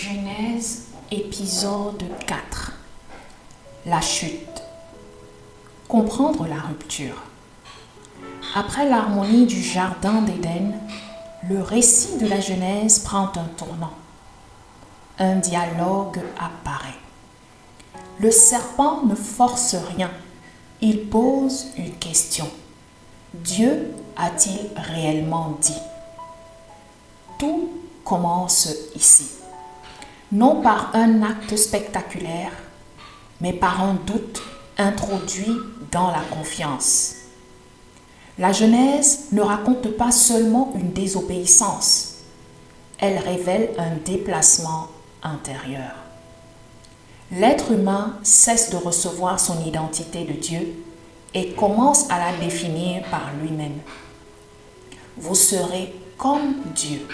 Genèse, épisode 4. La chute. Comprendre la rupture. Après l'harmonie du jardin d'Éden, le récit de la Genèse prend un tournant. Un dialogue apparaît. Le serpent ne force rien, il pose une question. Dieu a-t-il réellement dit? Tout commence ici. Non par un acte spectaculaire, mais par un doute introduit dans la confiance. La Genèse ne raconte pas seulement une désobéissance, elle révèle un déplacement intérieur. L'être humain cesse de recevoir son identité de Dieu et commence à la définir par lui-même. Vous serez comme Dieu.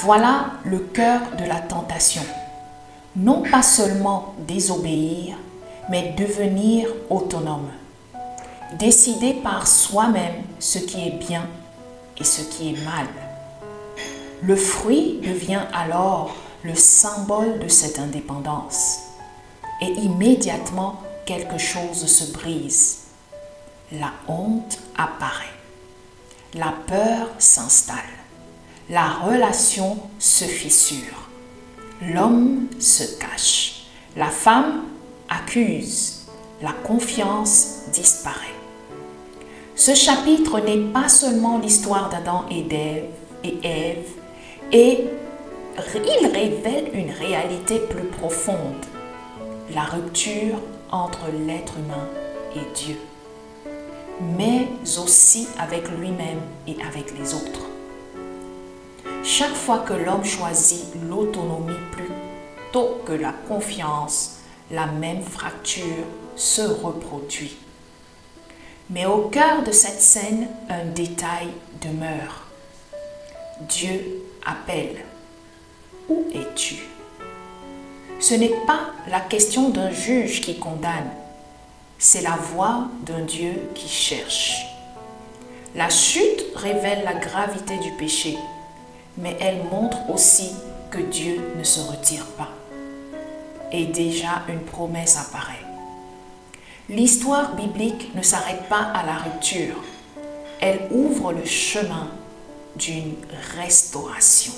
Voilà le cœur de la tentation. Non pas seulement désobéir, mais devenir autonome. Décider par soi-même ce qui est bien et ce qui est mal. Le fruit devient alors le symbole de cette indépendance. Et immédiatement, quelque chose se brise. La honte apparaît. La peur s'installe. La relation se fissure. L'homme se cache. La femme accuse. La confiance disparaît. Ce chapitre n'est pas seulement l'histoire d'Adam et d'Ève, et il révèle une réalité plus profonde, la rupture entre l'être humain et Dieu, mais aussi avec lui-même et avec les autres. Chaque fois que l'homme choisit l'autonomie plutôt que la confiance, la même fracture se reproduit. Mais au cœur de cette scène, un détail demeure. Dieu appelle. Où es-tu? Ce n'est pas la question d'un juge qui condamne, c'est la voix d'un Dieu qui cherche. La chute révèle la gravité du péché, mais elle montre aussi que Dieu ne se retire pas. Et déjà une promesse apparaît. L'histoire biblique ne s'arrête pas à la rupture, elle ouvre le chemin d'une restauration.